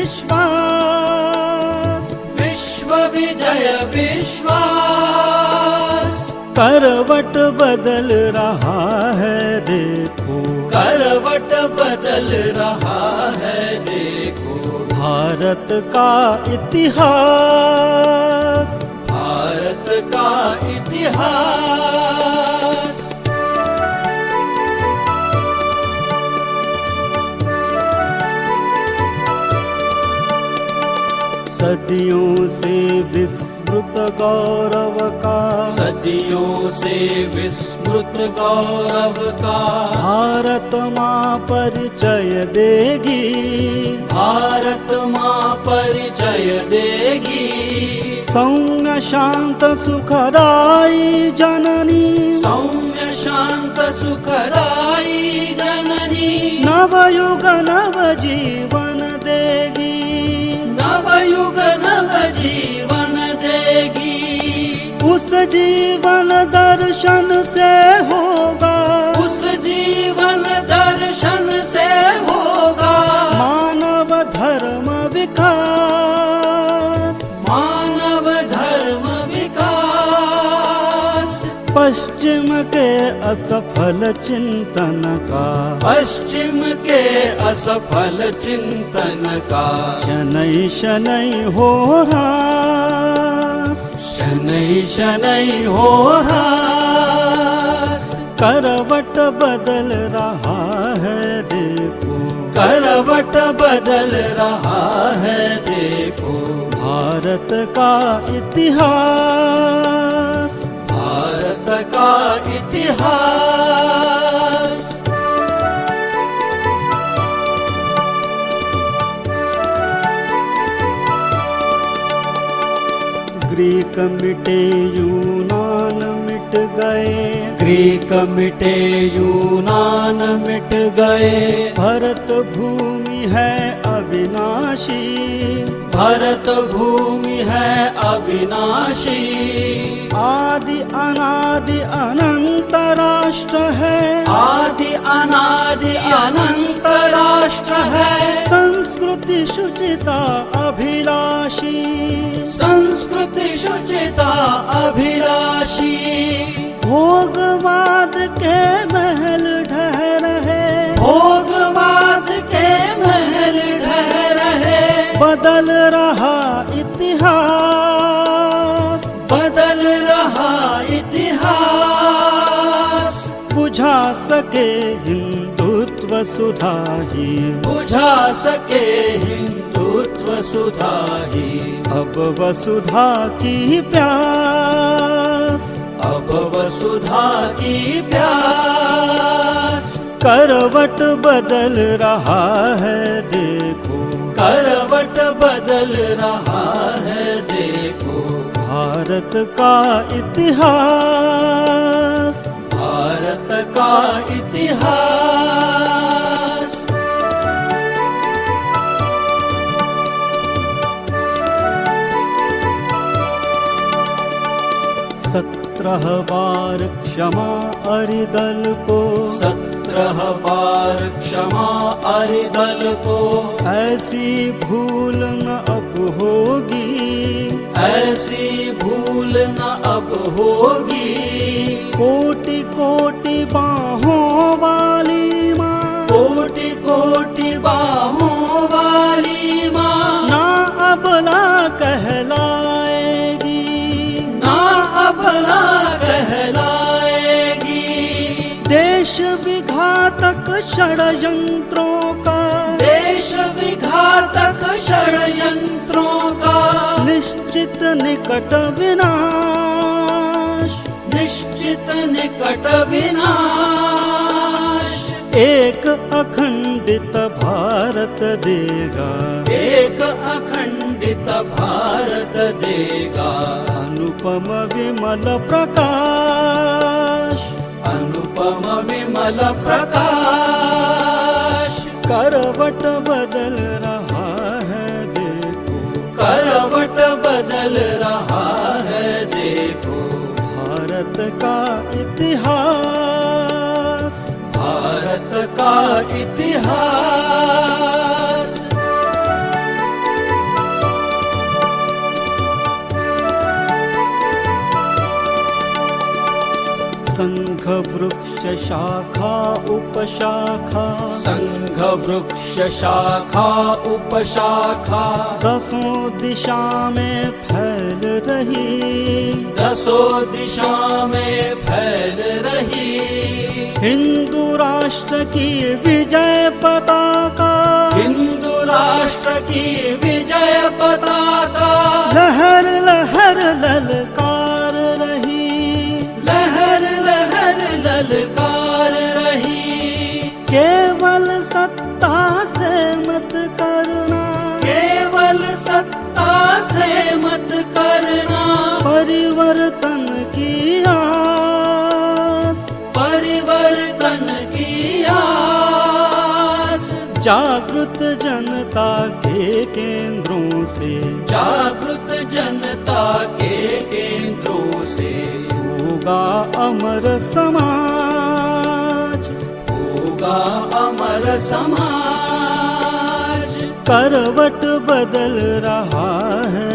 विश्वास, विश्व विजय विश्वास। करवट बदल रहा है देखो, करवट बदल रहा है देखो। भारत का इतिहास, भारत का इतिहास। सदियों से विस्मृत गौरव का, सदियों से विस्मृत गौरव का भारत माँ परिचय देगी, भारत माँ परिचय देगी। सौम्य शांत सुखदाई जननी, सौम्य शांत सुखदाई जननी। नवयुग नव जीवन देगी, नवयुग नव जीवन देगी। उस जीवन दर्शन से होगा, उस जीवन दर्शन से होगा मानव धर्म विकास, मानव धर्म विकास। पश्चिम के असफल चिंतन का, पश्चिम के असफल चिंतन का शनै शनै हो ह्रास, शनै शनै हो ह्रास। करवट बदल रहा है देखो, करवट बदल रहा है देखो। भारत का इतिहास, भारत का इतिहास। ग्रीक मिटे यूनान मिट गए, ग्रीक मिटे यूनान मिट गए। भरत भूमि है अविनाशी, भरत भूमि है अविनाशी। आदि अनादि अनंत राष्ट्र है, आदि अनादि अनंत राष्ट्र है। संस्कृति शुचिता अभिलाषी, संस्कृति शुचिता अभिलाषी। भोगवाद के महल ढह रहे, भोगवाद के महल ढह रहे। बदल रहा इतिहास, बदल रहा इतिहास। बुझा सके हिंदुत्व सुधा ही, बुझा सके हिंदुत्व सुधा ही। अब वसुधा की प्यास, अब वसुधा की प्यास। करवट बदल रहा है देखो, करवट बदल रहा है देखो। भारत का इतिहास, भारत का इतिहास। 17 बार क्षमा अरिदल को, 17 बार क्षमा अरिदल को। ऐसी भूल न अब होगी, ऐसी भूल न अब होगी। कोटि कोटि बाहों वाली माँ, कोटि कोटि बाहों वाली माँ ना अबला कहलाएगी, ना अबला कहलाएगी। देश विघातक षड्यंत्रों का, देश विघातक षड्यंत्रों का निश्चित निकट विनाश, निश्चित निकट विनाश। एक अखंडित भारत देगा, एक अखंडित भारत देगा। अनुपम विमल प्रकाश, अनुपम विमल प्रकाश। करवट बदल रहा है देखो, करवट बदल रहा है देखो। भारत का इतिहास, भारत का इतिहास। वृक्ष शाखा उपशाखा, संघ वृक्ष शाखा उपशाखा, दसों दिशा में फैल रही, दसों दिशा में फैल रही। हिंदू राष्ट्र की विजय पताका, हिंदू राष्ट्र की विजय पताका, लहर लहर ललकार रही, लहर लहर ललकार रही। केवल सत्ता से मत करना, केवल सत्ता से मत करना, परिवर्तन की आस, परिवर्तन की आस। जागृत जनता के केंद्रों से, जागृत जनता के केंद्रों से होगा अमर समाज, होगा अमर समाज। करवट बदल रहा है